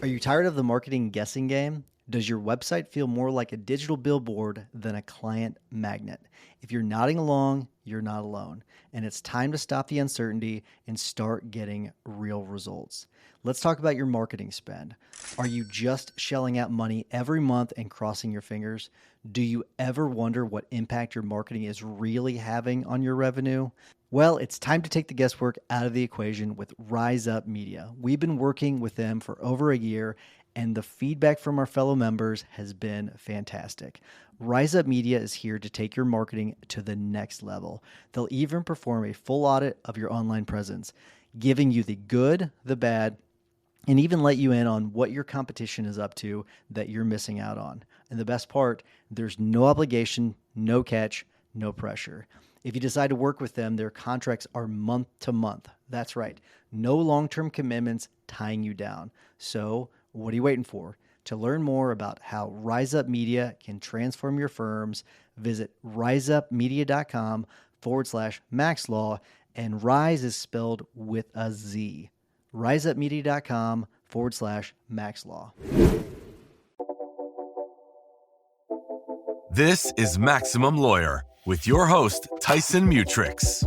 Are you tired of the marketing guessing game? Does your website feel more like a digital billboard than a client magnet? If you're nodding along, you're not alone. And it's time to stop the uncertainty and start getting real results. Let's talk about your marketing spend. Are you just shelling out money every month and crossing your fingers? Do you ever wonder what impact your marketing is really having on your revenue? Well, it's time to take the guesswork out of the equation with Rise Up Media. We've been working with them for over a year, and the feedback from our fellow members has been fantastic. Rise Up Media is here to take your marketing to the next level. They'll even perform a full audit of your online presence, giving you the good, the bad, and even let you in on what your competition is up to that you're missing out on. And the best part, there's no obligation, no catch, no pressure. If you decide to work with them, their contracts are month to month. That's right. No long-term commitments tying you down. So what are you waiting for? To learn more about how Rise Up Media can transform your firms, visit riseupmedia.com/maxlaw, and Rise is spelled with a Z. riseupmedia.com/maxlaw. This is Maximum Lawyer with your host, Tyson Mutrix.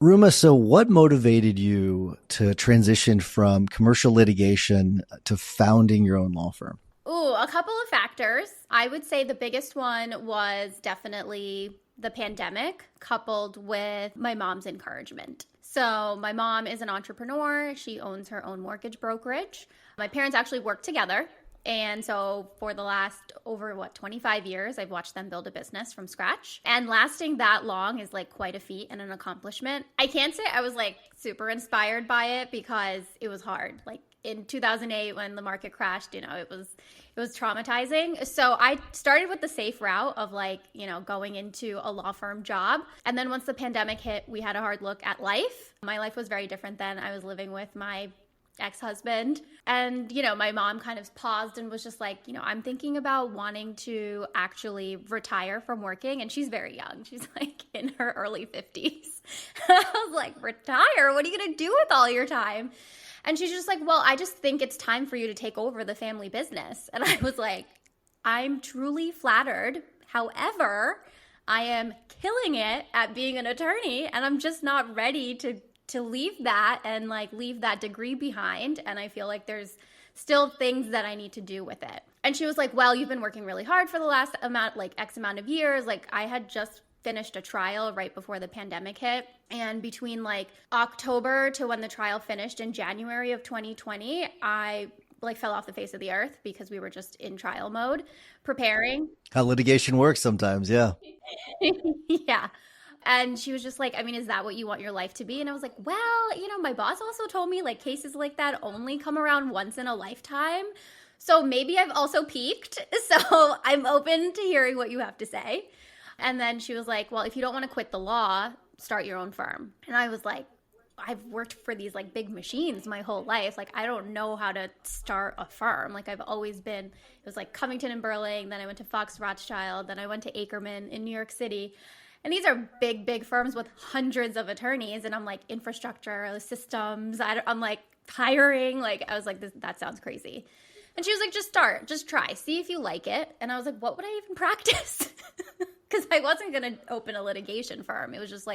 Ruma, so what motivated you to transition from commercial litigation to founding your own law firm? Ooh, a couple of factors. I would say the biggest one was definitely the pandemic coupled with my mom's encouragement. So my mom is an entrepreneur. She owns her own mortgage brokerage. My parents actually work together. And so for the last over 25 years, I've watched them build a business from scratch. And lasting that long is like quite a feat and an accomplishment. I can't say I was like super inspired by it because it was hard. Like in 2008 when the market crashed, it was traumatizing. So I started with the safe route of going into a law firm job. And then once the pandemic hit, we had a hard look at life. My life was very different then. I was living with my ex-husband. And, my mom kind of paused and was just like, I'm thinking about wanting to actually retire from working. And she's very young. She's like in her early 50s. I was like, retire? What are you going to do with all your time? And she's just like, well, I just think it's time for you to take over the family business. And I was like, I'm truly flattered. However, I am killing it at being an attorney and I'm just not ready to leave that and leave that degree behind. And I feel like there's still things that I need to do with it. And she was like, well, you've been working really hard for the last X amount of years. I had just finished a trial right before the pandemic hit. And between October to when the trial finished in January of 2020, I fell off the face of the earth because we were just in trial mode preparing. How litigation works sometimes. Yeah. Yeah. And she was just like, is that what you want your life to be? And I was like, well, my boss also told me cases like that only come around once in a lifetime. So maybe I've also peaked. So I'm open to hearing what you have to say. And then she was like, well, if you don't want to quit the law, start your own firm. And I was like, I've worked for these big machines my whole life. I don't know how to start a firm. I've always been, it was Covington and Burling. Then I went to Fox Rothschild. Then I went to Ackerman in New York City. And these are big, big firms with hundreds of attorneys. And I'm infrastructure, systems. I'm hiring. I was like, that sounds crazy. And she was like, just start, just try, see if you like it. And I was like, what would I even practice? Because I wasn't going to open a litigation firm. It was just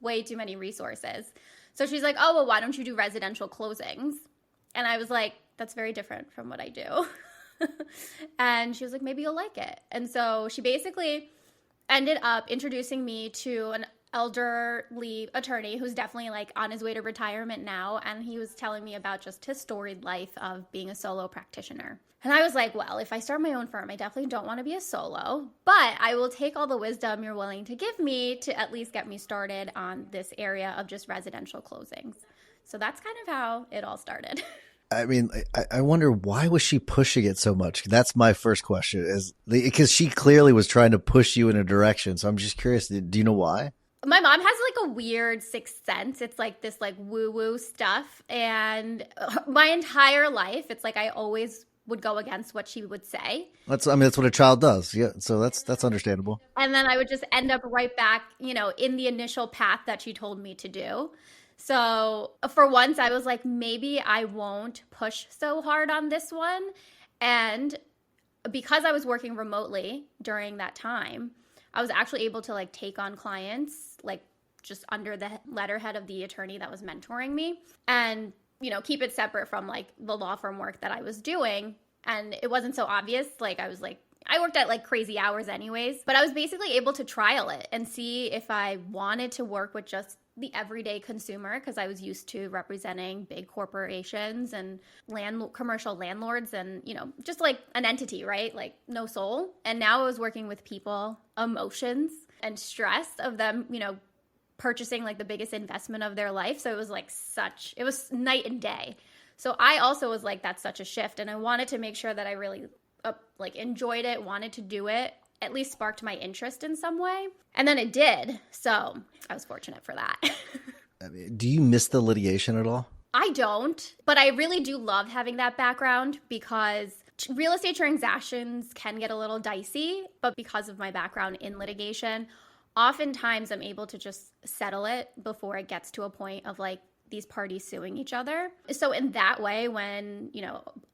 way too many resources. So she's like, oh, well, why don't you do residential closings? And I was like, that's very different from what I do. And she was like, maybe you'll like it. And so she basically ended up introducing me to an elderly attorney who's definitely on his way to retirement now. And he was telling me about just his storied life of being a solo practitioner. And I was like, well, if I start my own firm, I definitely don't want to be a solo, but I will take all the wisdom you're willing to give me to at least get me started on this area of just residential closings. So that's kind of how it all started. I wonder, why was she pushing it so much? That's my first question, because she clearly was trying to push you in a direction. So I'm just curious, do you know why? My mom has a weird sixth sense. It's this woo-woo stuff. And my entire life, it's I always would go against what she would say. That's what a child does. Yeah. So that's understandable. And then I would just end up right back, in the initial path that she told me to do. So for once I was like, maybe I won't push so hard on this one. And because I was working remotely during that time, I was actually able to like take on clients, like just under the letterhead of the attorney that was mentoring me, and, keep it separate from like the law firm work that I was doing. And it wasn't so obvious. Like I worked at like crazy hours anyways, but I was basically able to trial it and see if I wanted to work with just the everyday consumer, because I was used to representing big corporations and commercial landlords and, just like an entity, right? Like no soul. And now I was working with people, emotions and stress of them, purchasing like the biggest investment of their life. So it was like it was night and day. So I also was like, that's such a shift. And I wanted to make sure that I really enjoyed it, wanted to do it, at least sparked my interest in some way. And then it did. So I was fortunate for that. Do you miss the litigation at all? I don't, but I really do love having that background because real estate transactions can get a little dicey, but because of my background in litigation, oftentimes I'm able to just settle it before it gets to a point of like these parties suing each other. So in that way, when,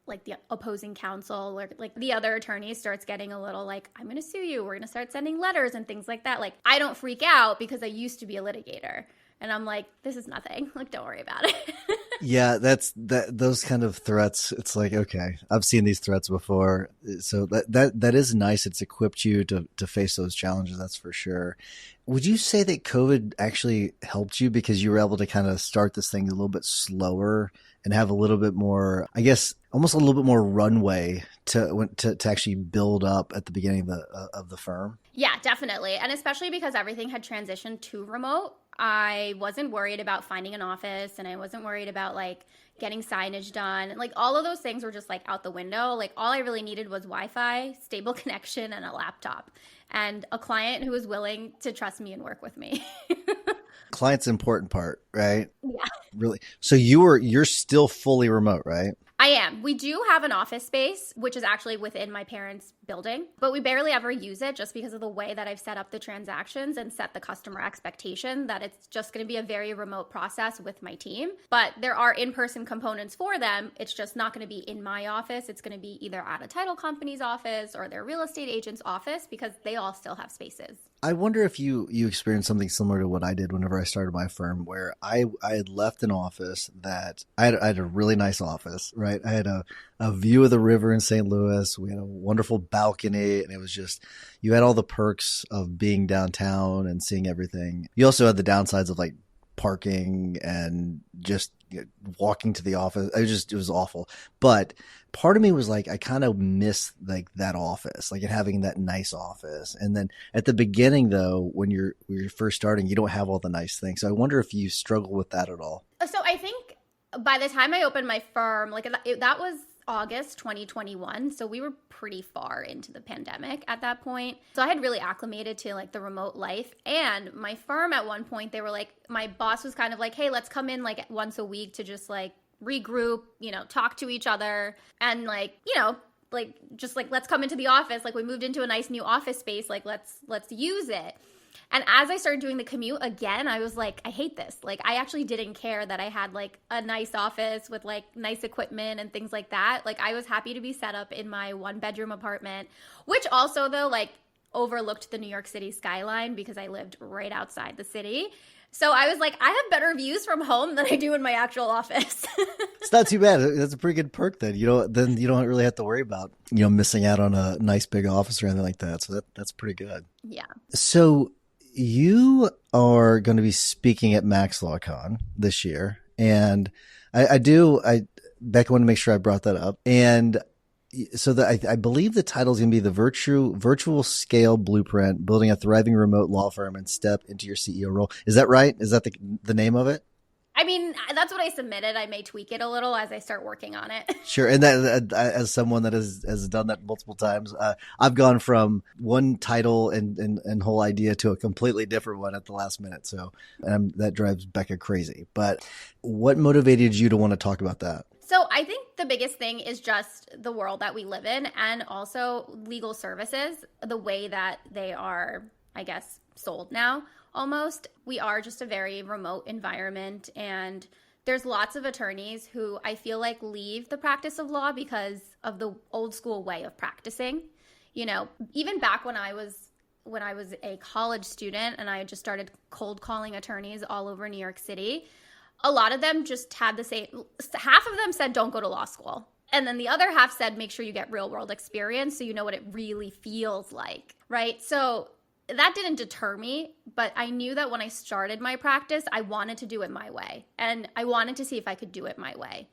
like the opposing counsel or like the other attorney starts getting a little like, I'm going to sue you, we're going to start sending letters and things like that. Like I don't freak out because I used to be a litigator. And I'm like, this is nothing. Like, don't worry about it. Yeah, those kind of threats. It's like, okay, I've seen these threats before. So that is nice. It's equipped you to face those challenges. That's for sure. Would you say that COVID actually helped you because you were able to kind of start this thing a little bit slower and have a little bit more, I guess, almost a little bit more runway to actually build up at the beginning of the firm? Yeah, definitely. And especially because everything had transitioned to remote. I wasn't worried about finding an office, and I wasn't worried about like getting signage done. Like all of those things were just like out the window. Like all I really needed was Wi-Fi, stable connection, and a laptop, and a client who was willing to trust me and work with me. Client's an important part, right? Yeah. Really. So you're still fully remote, right? I am. We do have an office space, which is actually within my parents' building, but we barely ever use it just because of the way that I've set up the transactions and set the customer expectation that it's just going to be a very remote process with my team. But there are in-person components for them. It's just not going to be in my office. It's going to be either at a title company's office or their real estate agent's office because they all still have spaces. I wonder if you experienced something similar to what I did whenever I started my firm, where I had left an office that I had a really nice office, right? I had a view of the river in St. Louis. We had a wonderful balcony, and it was just, you had all the perks of being downtown and seeing everything. You also had the downsides of like parking and just walking to the office. It was awful. But part of me was like, I kind of miss like that office, like having that nice office. And then at the beginning though, when you're first starting, you don't have all the nice things. So I wonder if you struggle with that at all. So I think by the time I opened my firm, like that was August 2021. So we were pretty far into the pandemic at that point. So I had really acclimated to like the remote life. And my firm at one point, they were like, my boss was kind of like, hey, let's come in like once a week to just like regroup, talk to each other. And like, just like, let's come into the office. Like we moved into a nice new office space. Like let's use it. And as I started doing the commute again, I was like, I hate this. Like, I actually didn't care that I had like a nice office with like nice equipment and things like that. Like, I was happy to be set up in my 1-bedroom apartment, which also though, like overlooked the New York City skyline because I lived right outside the city. So I was like, I have better views from home than I do in my actual office. It's not too bad. That's a pretty good perk then. Then you don't really have to worry about, missing out on a nice big office or anything like that. So that's pretty good. Yeah. So you are going to be speaking at MaxLawCon this year. And Becca wanted to make sure I brought that up. And so I believe the title is going to be the virtual scale blueprint, building a thriving remote law firm and step into your CEO role. Is that right? Is that the name of it? I mean, that's what I submitted. I may tweak it a little as I start working on it. Sure. And that, as someone that has done that multiple times, I've gone from one title and whole idea to a completely different one at the last minute. So that drives Becca crazy. But what motivated you to want to talk about that? So I think the biggest thing is just the world that we live in, and also legal services, the way that they are, I guess, sold now almost. We are just a very remote environment, and there's lots of attorneys who I feel like leave the practice of law because of the old school way of practicing. You know, even back when I was a college student and I just started cold calling attorneys all over New York City, a lot of them just had the same, half of them said don't go to law school. And then the other half said make sure you get real world experience so you know what it really feels like, right? So that didn't deter me, but I knew that when I started my practice, I wanted to do it my way. And I wanted to see if I could do it my way.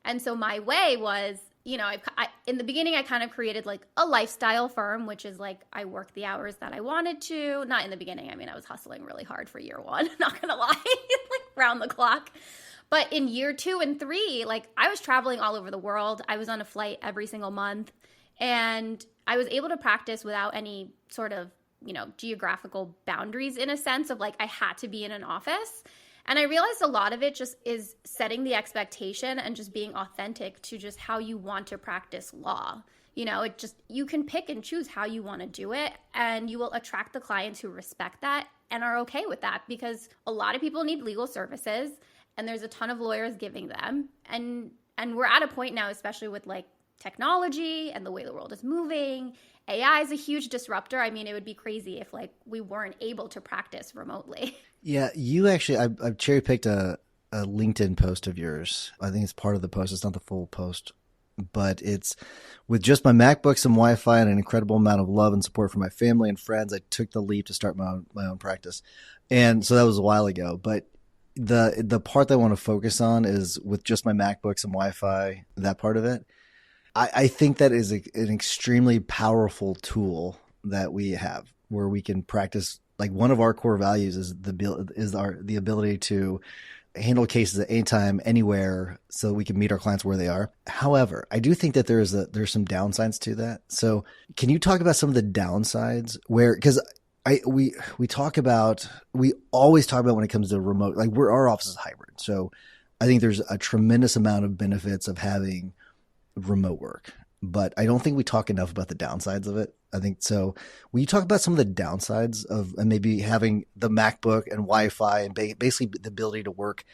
And so my way was, you know, in the beginning, I kind of created like a lifestyle firm, which is like I worked the hours that I wanted to. Not in the beginning. I mean, I was hustling really hard for year one, not going to lie, like round the clock. But in year 2 and 3, like I was traveling all over the world. I was on a flight every single month. And I was able to practice without any sort of, you know, geographical boundaries in a sense of like I had to be in an office. And I realized a lot of it just is setting the expectation and just being authentic to just how you want to practice law. You know, it just, you can pick and choose how you want to do it, and you will attract the clients who respect that and are okay with that, because a lot of people need legal services and there's a ton of lawyers giving them. And we're at a point now, especially with like technology and the way the world is moving. AI is a huge disruptor. I mean, it would be crazy if like we weren't able to practice remotely. Yeah, you actually, I've cherry picked a LinkedIn post of yours. I think it's part of the post. It's not the full post, but it's with just my MacBook, some Wi-Fi, and an incredible amount of love and support from my family and friends. I took the leap to start my own practice. And so that was a while ago. But the part that I want to focus on is with just my MacBook, some Wi-Fi, that part of it. I think that is an extremely powerful tool that we have where we can practice. Like one of our core values is the ability to handle cases at any time, anywhere, so we can meet our clients where they are. However, I do think that there's some downsides to that. So can you talk about some of the downsides where, because we always talk about when it comes to remote, like our office is hybrid. So I think there's a tremendous amount of benefits of having remote work, but I don't think we talk enough about the downsides of it. I think so. Will you talk about some of the downsides of maybe having the MacBook and Wi-Fi and basically the ability to work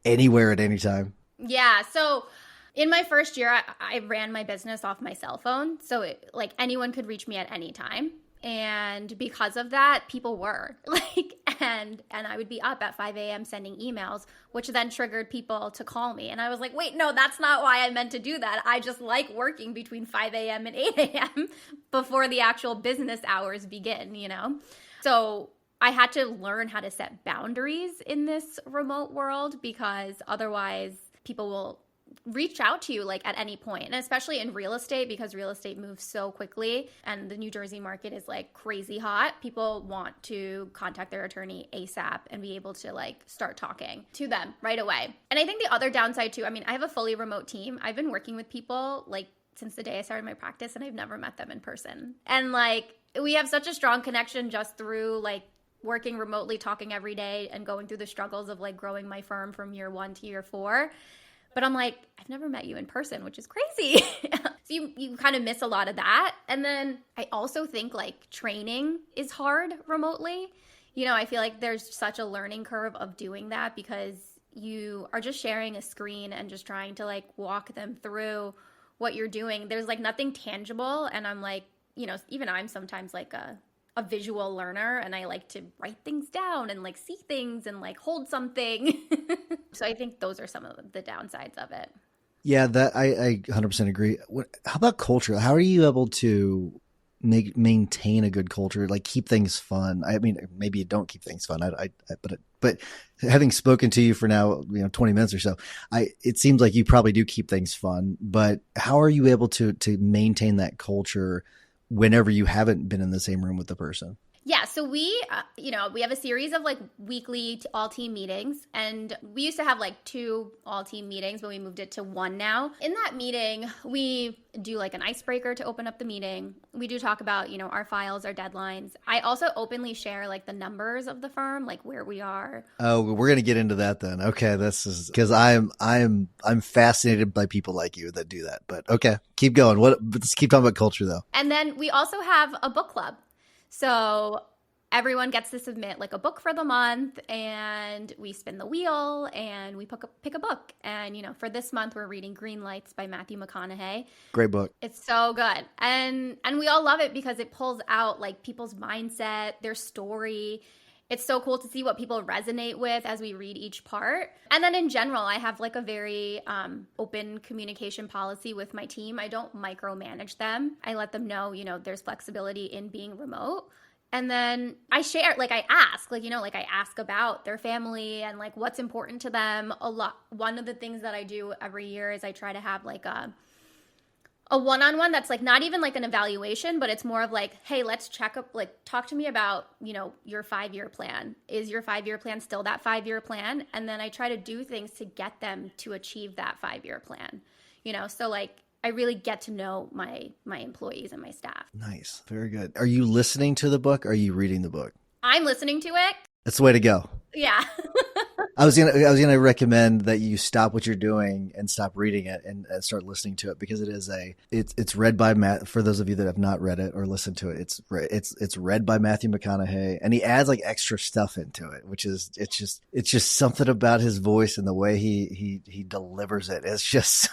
anywhere at any time? Yeah. So in my first year, I ran my business off my cell phone. So like anyone could reach me at any time. And because of that, people were like, and I would be up at 5 a.m. sending emails, which then triggered people to call me. And I was like, wait, no, that's not why I meant to do that. I just like working between 5 a.m. and 8 a.m. before the actual business hours begin, you know? So I had to learn how to set boundaries in this remote world, because otherwise people will reach out to you like at any point. And especially in real estate, because real estate moves so quickly and the New Jersey market is like crazy hot. People want to contact their attorney ASAP and be able to like start talking to them right away. And I think the other downside too, I mean, I have a fully remote team. I've been working with people like since the day I started my practice, and I've never met them in person. And like we have such a strong connection just through like working remotely, talking every day, and going through the struggles of like growing my firm from year 1 to year 4. But I'm like, I've never met you in person, which is crazy. So you kind of miss a lot of that. And then I also think like training is hard remotely. You know, I feel like there's such a learning curve of doing that, because you are just sharing a screen and just trying to like walk them through what you're doing. There's like nothing tangible. And I'm like, you know, even I'm sometimes like a visual learner, and I like to write things down and like see things and like hold something. So I think those are some of the downsides of it. Yeah, that I 100% agree. How about culture? How are you able to maintain a good culture, like keep things fun? I mean, maybe you don't keep things fun. But having spoken to you for now, 20 minutes or so, it seems like you probably do keep things fun. But how are you able to maintain that culture whenever you haven't been in the same room with the person? Yeah, so we have a series of like weekly all team meetings, and we used to have like 2 all team meetings, but we moved it to 1 now. In that meeting, we do like an icebreaker to open up the meeting. We do talk about, our files, our deadlines. I also openly share like the numbers of the firm, like where we are. Oh, we're going to get into that then. Okay. This is because I'm fascinated by people like you that do that, but okay, keep going. Let's keep talking about culture though. And then we also have a book club. So everyone gets to submit like a book for the month, and we spin the wheel and we pick a book. And, for this month, we're reading Green Lights by Matthew McConaughey. Great book. It's so good. And we all love it because it pulls out like people's mindset, their story. It's so cool to see what people resonate with as we read each part. And then in general, I have like a very open communication policy with my team. I don't micromanage them. I let them know, there's flexibility in being remote. And then I share, like I ask, I ask about their family and like what's important to them a lot. One of the things that I do every year is I try to have like a one-on-one that's like not even like an evaluation, but it's more of like, hey, let's check up, like talk to me about, your 5-year plan. Is your 5-year plan still that 5-year plan? And then I try to do things to get them to achieve that 5-year plan, so like I really get to know my employees and my staff. Nice. Very good. Are you listening to the book? Or are you reading the book? I'm listening to it. That's the way to go. Yeah. I was gonna recommend that you stop what you're doing and stop reading it and start listening to it, because it's read by Matt. For those of you that have not read it or listened to it, it's read by Matthew McConaughey, and he adds like extra stuff into it, which is it's just something about his voice and the way he delivers it. It's just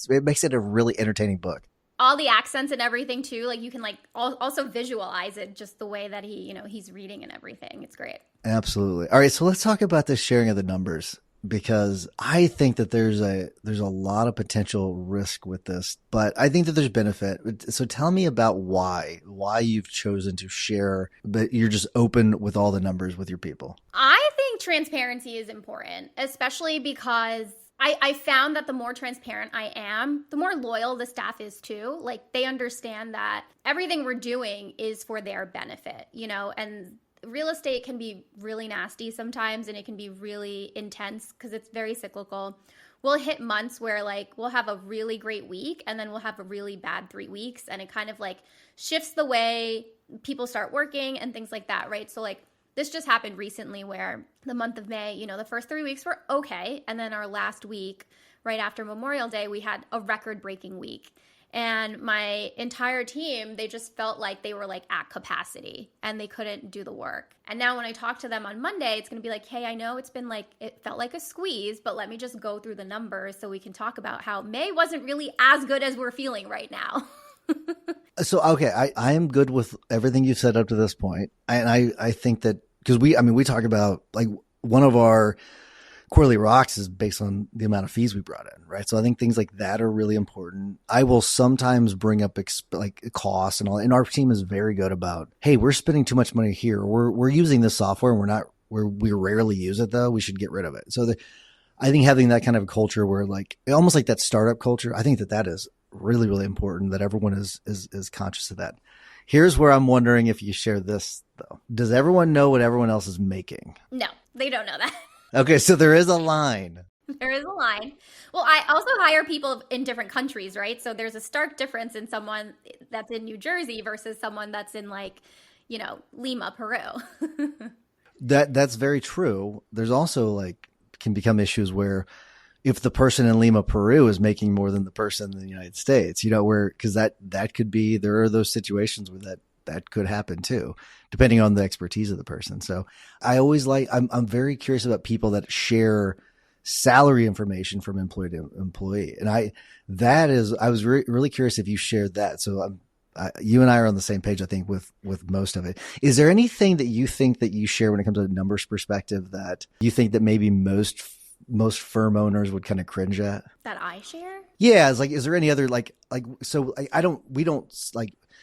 it makes it a really entertaining book. All the accents and everything too, like you can like also visualize it, just the way that he's reading and everything. It's great. Absolutely. All right, so let's talk about the sharing of the numbers, because I think that there's a lot of potential risk with this, but I think that there's benefit. So tell me about why you've chosen to share, but you're just open with all the numbers with your people. I think transparency is important, especially because I found that the more transparent I am, the more loyal the staff is too. Like they understand that everything we're doing is for their benefit, and real estate can be really nasty sometimes, and it can be really intense because it's very cyclical. We'll hit months where like we'll have a really great week and then we'll have a really bad 3 weeks, and it kind of like shifts the way people start working and things like that, right? So like this just happened recently where the month of May, the first 3 weeks were okay. And then our last week, right after Memorial Day, we had a record-breaking week. And my entire team, they just felt like they were like at capacity and they couldn't do the work. And now when I talk to them on Monday, it's going to be like, hey, I know it's been like, it felt like a squeeze, but let me just go through the numbers so we can talk about how May wasn't really as good as we're feeling right now. So, okay, I am good with everything you've said up to this point. And I think that because we talk about like one of our quarterly rocks is based on the amount of fees we brought in, right? So I think things like that are really important. I will sometimes bring up like costs and all, and our team is very good about, hey, we're spending too much money here. We're using this software and we rarely use it though. We should get rid of it. So I think having that kind of culture where like almost like that startup culture, I think that is really, really important, that everyone is conscious of that. Here's where I'm wondering if you share this though. Does everyone know what everyone else is making? No, they don't know that. Okay, so there is a line. There is a line. Well, I also hire people in different countries, right? So there's a stark difference in someone that's in New Jersey versus someone that's in like, Lima, Peru. That's very true. There's also like can become issues where if the person in Lima, Peru is making more than the person in the United States, because that could be, there are those situations where that could happen too, depending on the expertise of the person. So I always I'm very curious about people that share salary information from employee to employee. And I was really curious if you shared that. So you and I are on the same page, I think, with most of it. Is there anything that you think that you share when it comes to a numbers perspective that you think that maybe most firm owners would kind of cringe at? That I share? Yeah. It's like, is there any other, we don't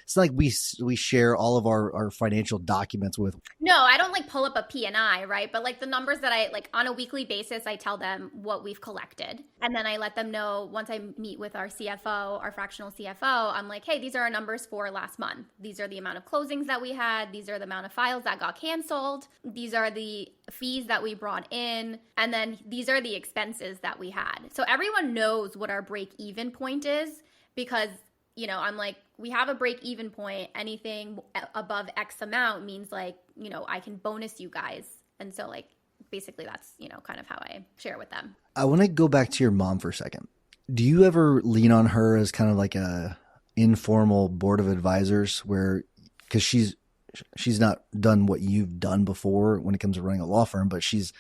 it's not like we share all of our financial documents with. No, I don't like pull up a P&I, right? But like the numbers that I like on a weekly basis, I tell them what we've collected. And then I let them know once I meet with our CFO, our fractional CFO, I'm like, hey, these are our numbers for last month. These are the amount of closings that we had. These are the amount of files that got canceled. These are the fees that we brought in. And then these are the expenses that we had. So everyone knows what our break even point is because, you know, I'm like, we have a break even point. Anything above X amount means like, you know, I can bonus you guys. And so like, basically that's, you know, kind of how I share with them. I want to go back to your mom for a second. Do you ever lean on her as kind of like a informal board of advisors where, because she's not done what you've done before when it comes to running a law firm, but she's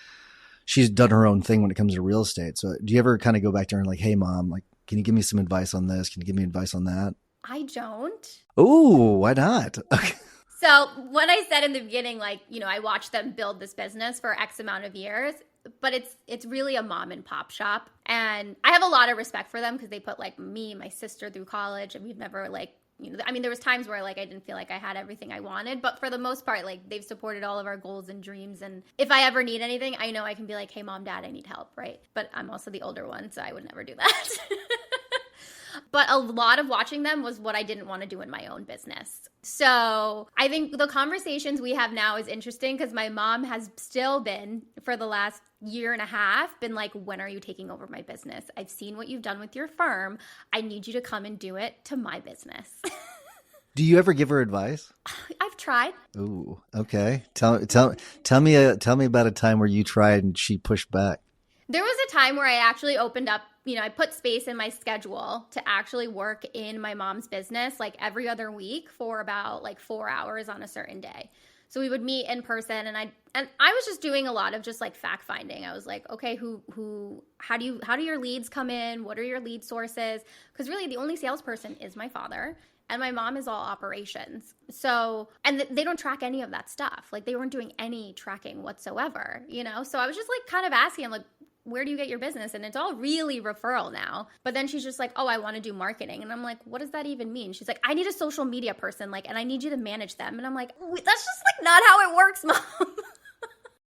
done her own thing when it comes to real estate. So do you ever kind of go back to her and like, hey mom, like, can you give me some advice on this? Can you give me advice on that? I don't. Oh, why not? Okay. So when I said in the beginning, like, you know, I watched them build this business for X amount of years, but it's really a mom and pop shop. And I have a lot of respect for them because they put like me, my sister through college, and we've never like, you know, I mean, there was times where like I didn't feel like I had everything I wanted, but for the most part, like they've supported all of our goals and dreams. And if I ever need anything, I know I can be like, hey mom, dad, I need help, right? But I'm also the older one, so I would never do that. But a lot of watching them was what I didn't want to do in my own business. So I think the conversations we have now is interesting because my mom has still been, for the last year and a half, been like, when are you taking over my business? I've seen what you've done with your firm. I need you to come and do it to my business. Do you ever give her advice? I've tried. Ooh, okay. Tell me about a time where you tried and she pushed back. There was a time where I actually opened up, you know, I put space in my schedule to actually work in my mom's business like every other week for about like 4 hours on a certain day. So we would meet in person and I was just doing a lot of just like fact finding. I was like, okay, how do your leads come in? What are your lead sources? Because really the only salesperson is my father. And my mom is all operations. So, and they don't track any of that stuff. Like they weren't doing any tracking whatsoever, you know? So I was just like kind of asking, I'm like, where do you get your business? And it's all really referral now. But then she's just like, oh, I want to do marketing. And I'm like, what does that even mean? She's like, I need a social media person, like, and I need you to manage them. And I'm like, that's just like not how it works, mom.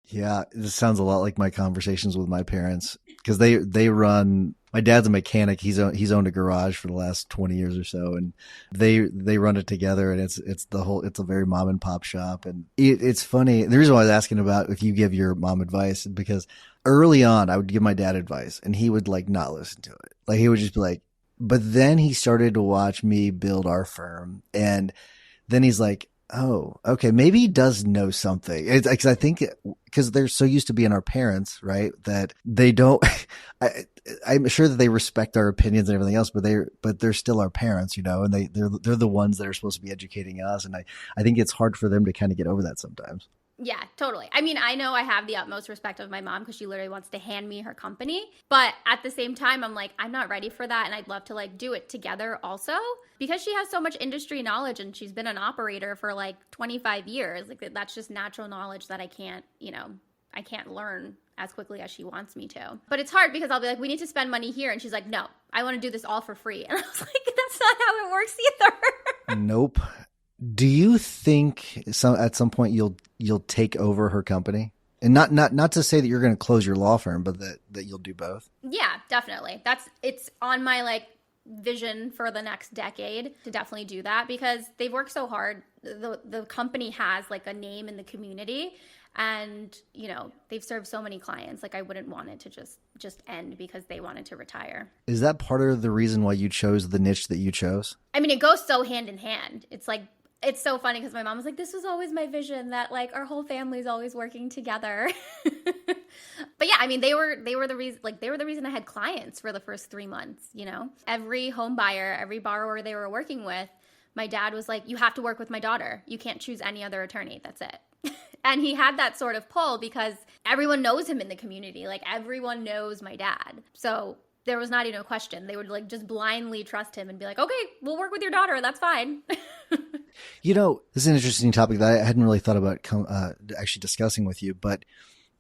Yeah, this sounds a lot like my conversations with my parents because they run. My dad's a mechanic. He's owned a garage for the last 20 years or so, and they run it together. And it's a very mom and pop shop. And it's funny. The reason why I was asking about if you give your mom advice is because early on I would give my dad advice, and he would like not listen to it. Like he would just be like. But then he started to watch me build our firm, and then he's like, oh, okay, maybe he does know something. It's because I think because they're so used to being our parents, right? That they don't. I'm sure that they respect our opinions and everything else, but they're still our parents, you know, and they're the ones that are supposed to be educating us. And I think it's hard for them to kind of get over that sometimes. Yeah, totally. I mean, I know I have the utmost respect of my mom because she literally wants to hand me her company. But at the same time, I'm like, I'm not ready for that. And I'd love to like do it together also because she has so much industry knowledge and she's been an operator for like 25 years. Like that's just natural knowledge that I can't learn as quickly as she wants me to. But it's hard because I'll be like, we need to spend money here. And she's like, no, I want to do this all for free. And I was like, that's not how it works either. Nope. Do you think at some point you'll take over her company? And not to say that you're going to close your law firm, but that you'll do both? Yeah, definitely. It's on my like vision for the next decade to definitely do that because they've worked so hard. The company has like a name in the community and, you know, they've served so many clients. Like I wouldn't want it to just end because they wanted to retire. Is that part of the reason why you chose the niche that you chose? I mean, it goes so hand in hand. It's like, it's so funny because my mom was like, this was always my vision that like our whole family's always working together. But yeah, I mean, they were the reason I had clients for the first 3 months, you know, every home buyer, every borrower they were working with, my dad was like, you have to work with my daughter. You can't choose any other attorney. That's it. And he had that sort of pull because everyone knows him in the community. Like everyone knows my dad. So there was not even a question. They would like just blindly trust him and be like, okay, we'll work with your daughter. That's fine. You know, this is an interesting topic that I hadn't really thought about actually discussing with you, but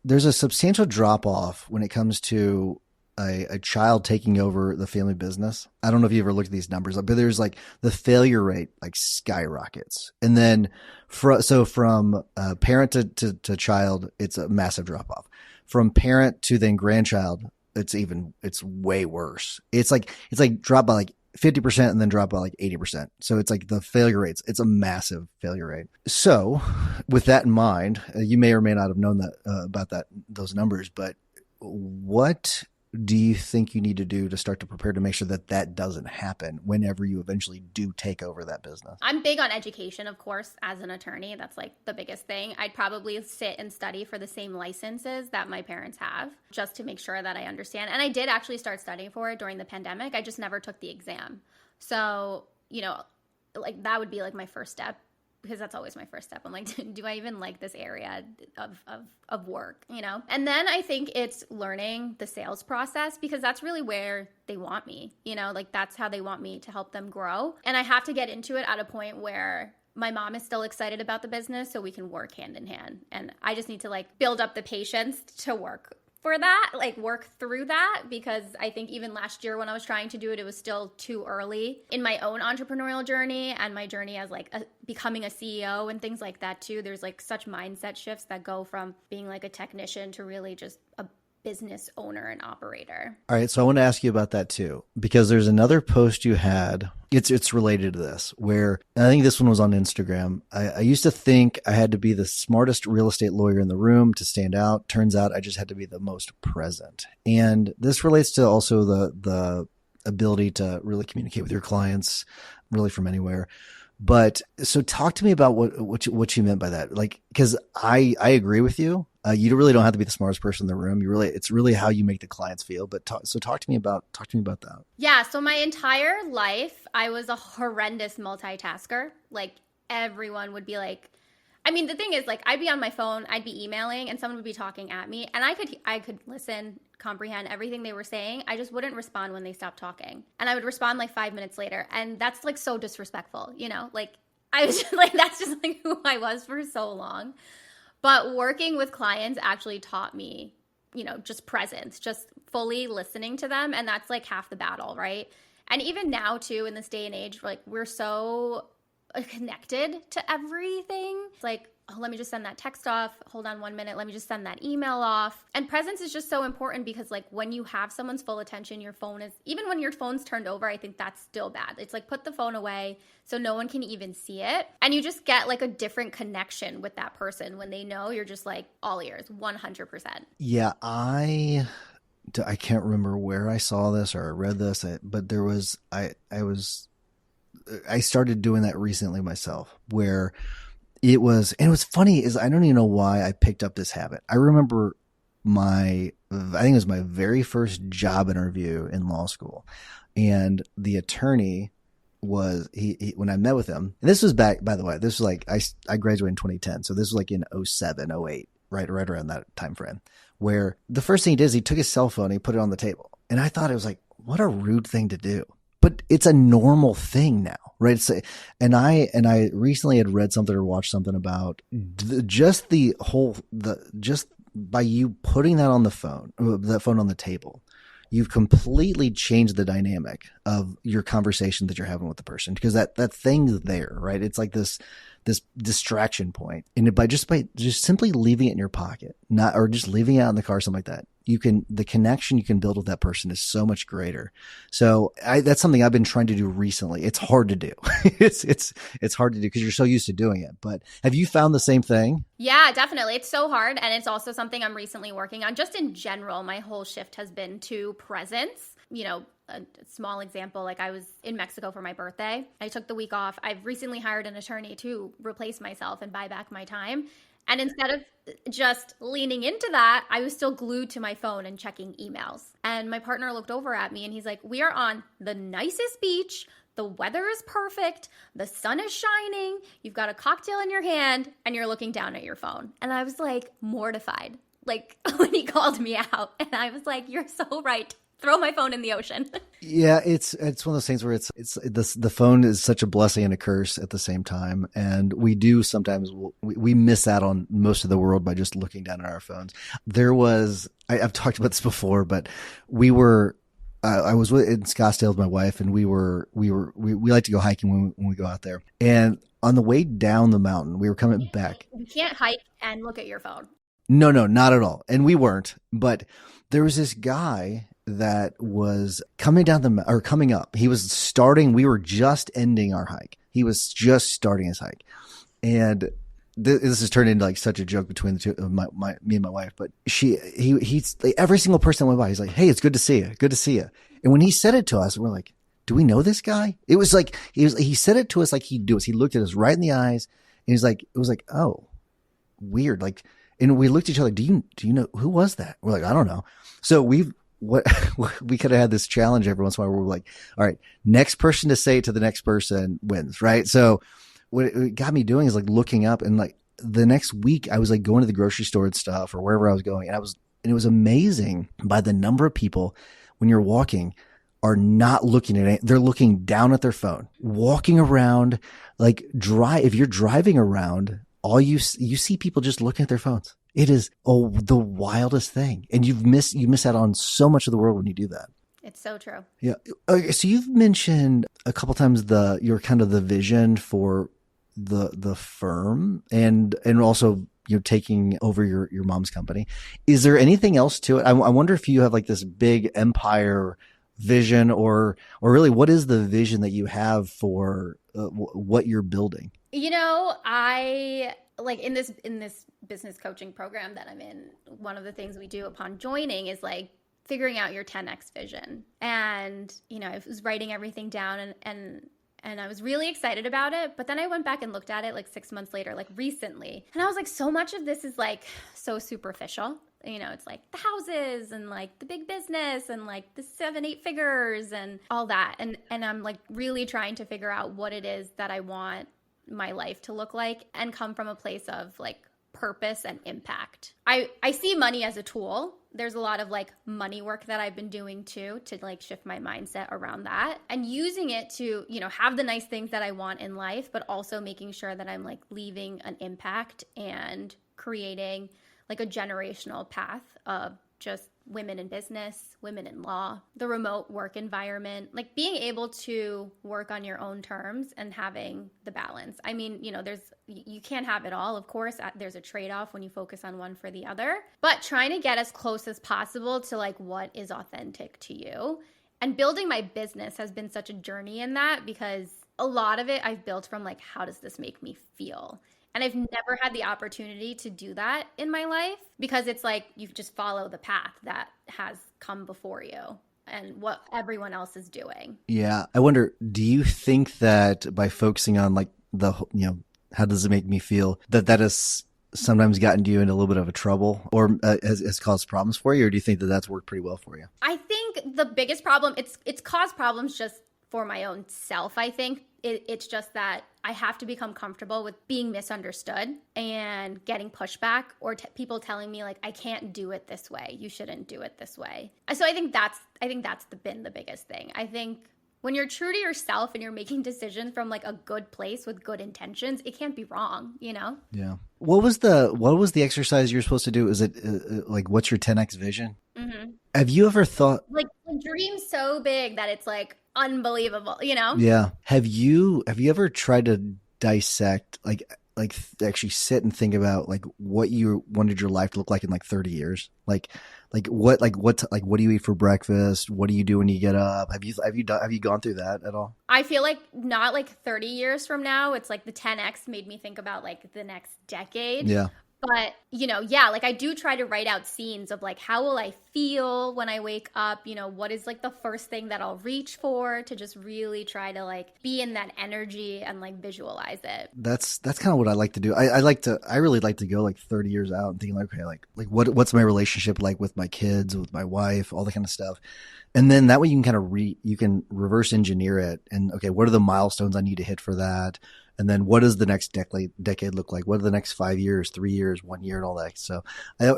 there's a substantial drop off when it comes to a child taking over the family business. I don't know if you ever looked at these numbers, but there's like the failure rate like skyrockets. And then from parent to child, it's a massive drop off. From parent to then grandchild, it's way worse. It's like drop by like 50% and then drop by like 80%. So it's like the failure rates, it's a massive failure rate. So with that in mind, you may or may not have known that about those numbers, but what do you think you need to do to start to prepare to make sure that that doesn't happen whenever you eventually do take over that business? I'm big on education, of course, as an attorney. That's like the biggest thing. I'd probably sit and study for the same licenses that my parents have just to make sure that I understand. And I did actually start studying for it during the pandemic. I just never took the exam. So, like that would be like my first step, because that's always my first step. I'm like, do I even like this area of work, And then I think it's learning the sales process, because that's really where they want me, like that's how they want me to help them grow. And I have to get into it at a point where my mom is still excited about the business so we can work hand in hand. And I just need to like build up the patience to work for that, like work through that, because I think even last year when I was trying to do it, it was still too early in my own entrepreneurial journey and my journey as like becoming a CEO and things like that too. There's like such mindset shifts that go from being like a technician to really just a business owner and operator. All right. So I want to ask you about that too, because there's another post you had. It's related to this, where I think this one was on Instagram. I used to think I had to be the smartest real estate lawyer in the room to stand out. Turns out I just had to be the most present. And this relates to also the ability to really communicate with your clients really from anywhere. But so talk to me about what you meant by that. Like, because I agree with you. You really don't have to be the smartest person in the room. It's really how you make the clients feel. But talk to me about that. Yeah. So my entire life, I was a horrendous multitasker. Like everyone would be like, I mean, the thing is, like, I'd be on my phone, I'd be emailing, and someone would be talking at me, and I could listen, comprehend everything they were saying. I just wouldn't respond when they stopped talking, and I would respond like 5 minutes later, and that's like so disrespectful, Like I was just, like, that's just like who I was for so long. But working with clients actually taught me, just presence, just fully listening to them, and that's like half the battle, right? And even now too, in this day and age, like we're so connected to everything. It's like, oh, let me just send that text off. Hold on 1 minute. Let me just send that email off. And presence is just so important, because like when you have someone's full attention, even when your phone's turned over, I think that's still bad. It's like, put the phone away so no one can even see it. And you just get like a different connection with that person when they know you're just like all ears, 100%. Yeah. I can't remember where I saw this or I read this, but there was, I started doing that recently myself, where it was funny is I don't even know why I picked up this habit. I remember I think it was my very first job interview in law school, and the attorney was he when I met with him, and this was back, by the way, this was like I graduated in 2010, so this was like in 07, 08, right around that time frame, where the first thing he did is he took his cell phone and he put it on the table, and I thought it was like, what a rude thing to do. But it's a normal thing now, right? And I recently had read something or watched something about just by you putting that on the phone, that phone on the table, you've completely changed the dynamic of your conversation that you're having with the person, because that thing's there, right? It's like this distraction point. And by just simply leaving it in your pocket, or just leaving it out in the car, something like that, the connection you can build with that person is so much greater. So that's something I've been trying to do recently. It's hard to do. It's hard to do because you're so used to doing it. But have you found the same thing? Yeah, definitely. It's so hard. And it's also something I'm recently working on. Just in general, my whole shift has been to presence. A small example, like I was in Mexico for my birthday. I took the week off. I've recently hired an attorney to replace myself and buy back my time. And instead of just leaning into that, I was still glued to my phone and checking emails. And my partner looked over at me and he's like, we are on the nicest beach. The weather is perfect. The sun is shining. You've got a cocktail in your hand and you're looking down at your phone. And I was like mortified, like when he called me out. And I was like, you're so right. throw my phone in the ocean. Yeah, it's one of those things where it's the phone is such a blessing and a curse at the same time, and we do sometimes we miss out on most of the world by just looking down at our phones. I've talked about this before, but I was in Scottsdale with my wife, and we like to go hiking when we go out there. And on the way down the mountain, we were coming back. You can't hike and look at your phone. No, not at all. And we weren't, but there was this guy that was coming coming up. He was starting, we were just ending our hike. He was just starting his hike. And this has turned into like such a joke between the two, me and my wife, but he's like, every single person that went by, he's like, "Hey, it's good to see you. Good to see you." And when he said it to us, we're like, "Do we know this guy?" It was like, he said it to us like he'd do us. He looked at us right in the eyes, and it was like, "Oh, weird." Like, and we looked at each other. Do you know who was that? We're like, "I don't know." So we could have had this challenge every once in a while where we're like, all right, next person to say it to the next person wins, right? So what it got me doing is like looking up, and like the next week I was like going to the grocery store and stuff or wherever I was going. And it was amazing by the number of people when you're walking are not looking at it. They're looking down at their phone, walking around, like if you're driving around, all you see people just looking at their phones. It is the wildest thing. And you miss out on so much of the world when you do that. It's so true. Yeah. Okay, so you've mentioned a couple times your kind of the vision for the firm and also, you know, taking over your mom's company. Is there anything else to it? I wonder if you have like this big empire vision or really what is the vision that you have for what you're building? You know, I like in this business coaching program that I'm in, one of the things we do upon joining is like figuring out your 10x vision. And, you know, I was writing everything down and I was really excited about it. But then I went back and looked at it like 6 months later, like recently. And I was like, so much of this is like so superficial. You know, it's like the houses and like the big business and like the 7-8 figures and all that. And I'm like really trying to figure out what it is that I want my life to look like and come from a place of like purpose and impact. I see money as a tool. There's a lot of like money work that I've been doing too to like shift my mindset around that and using it to, you know, have the nice things that I want in life, but also making sure that I'm like leaving an impact and creating like a generational path of just women in business, women in law, the remote work environment, like being able to work on your own terms and having the balance. I mean, you know, you can't have it all. Of course, there's a trade-off when you focus on one for the other, but trying to get as close as possible to like what is authentic to you. And building my business has been such a journey in that because a lot of it I've built from like, how does this make me feel? And I've never had the opportunity to do that in my life because it's like you just follow the path that has come before you and what everyone else is doing. Yeah. I wonder, do you think that by focusing on like how does it make me feel, that has sometimes gotten you into a little bit of a trouble or has caused problems for you? Or do you think that that's worked pretty well for you? I think the biggest problem, it's caused problems just for my own self, I think. It's just that I have to become comfortable with being misunderstood and getting pushback or people telling me like, I can't do it this way. You shouldn't do it this way. So I think that's been the biggest thing. I think when you're true to yourself and you're making decisions from like a good place with good intentions, it can't be wrong, you know? Yeah. What was the exercise you're supposed to do? Is it like, what's your 10x vision? Mm-hmm. Have you ever thought like dream so big that it's like unbelievable, you know? Yeah. Have you ever tried to dissect, like actually sit and think about like what you wanted your life to look like in like 30 years? What do you eat for breakfast? What do you do when you get up? Have you gone through that at all? I feel like not like 30 years from now. It's like the 10X made me think about like the next decade. Yeah. But, you know, yeah, like I do try to write out scenes of like, how will I feel when I wake up? You know, what is like the first thing that I'll reach for to just really try to like be in that energy and like visualize it. That's kind of what I like to do. I really like to go like 30 years out and thinking like, okay, like what's my relationship like with my kids, with my wife, all that kind of stuff. And then that way you can kind of you can reverse engineer it and okay, what are the milestones I need to hit for that? And then what does the next decade look like? What are the next 5 years, 3 years, 1 year, and all that? So I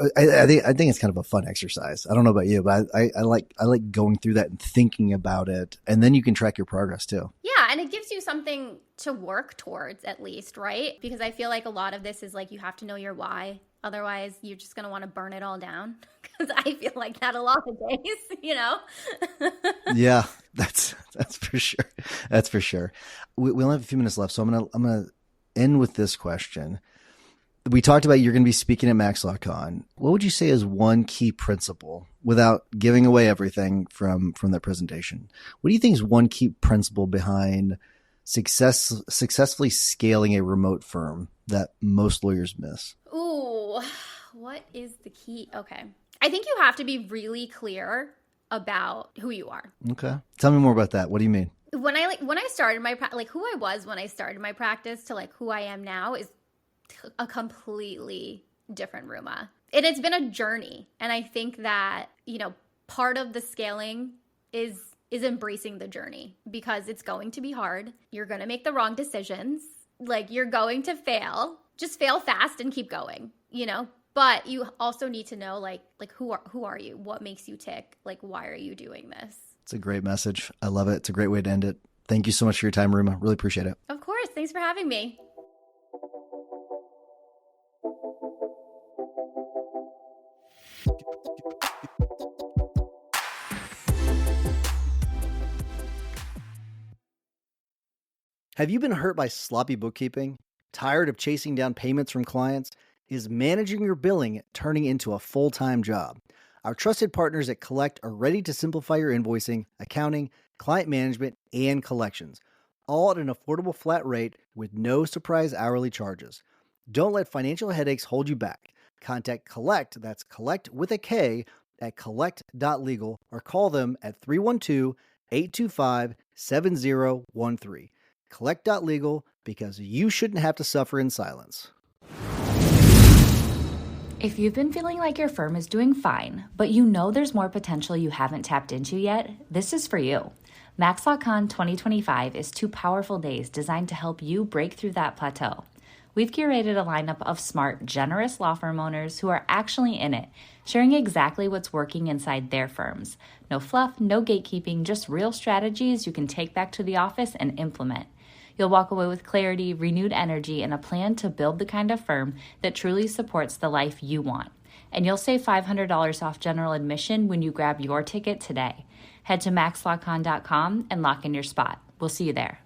think it's kind of a fun exercise. I don't know about you, but I like going through that and thinking about it. And then you can track your progress too. Yeah, and it gives you something to work towards at least, right? Because I feel like a lot of this is like you have to know your why. Otherwise, you're just going to want to burn it all down. Because I feel like that a lot of days, you know? Yeah, that's for sure. That's for sure. We only have a few minutes left, so I'm gonna end with this question. We talked about you're going to be speaking at MaxLawCon. What would you say is one key principle, without giving away everything from that presentation? What do you think is one key principle behind successfully scaling a remote firm that most lawyers miss? Ooh, what is the key? Okay. I think you have to be really clear about who you are. Okay. Tell me more about that. What do you mean? When I started my who I was when I started my practice to like who I am now is a completely different Ruma. And it's been a journey. And I think that, you know, part of the scaling is embracing the journey, because it's going to be hard. You're going to make the wrong decisions. Like, you're going to fail. Just fail fast and keep going, you know? But you also need to know like who are you? What makes you tick? Like, why are you doing this? It's a great message. I love it. It's a great way to end it. Thank you so much for your time, Ruma. Really appreciate it. Of course. Thanks for having me. Have you been hurt by sloppy bookkeeping? Tired of chasing down payments from clients? Is managing your billing turning into a full-time job? Our trusted partners at Collect are ready to simplify your invoicing, accounting, client management, and collections, all at an affordable flat rate with no surprise hourly charges. Don't let financial headaches hold you back. Contact Collect, that's Collect with a K, at collect.legal, or call them at 312-825-7013. Collect.legal, because you shouldn't have to suffer in silence. If you've been feeling like your firm is doing fine, but you know there's more potential you haven't tapped into yet, this is for you. MaxLawCon 2025 is 2 powerful days designed to help you break through that plateau. We've curated a lineup of smart, generous law firm owners who are actually in it, sharing exactly what's working inside their firms. No fluff, no gatekeeping, just real strategies you can take back to the office and implement. You'll walk away with clarity, renewed energy, and a plan to build the kind of firm that truly supports the life you want. And you'll save $500 off general admission when you grab your ticket today. Head to maxlawcon.com and lock in your spot. We'll see you there.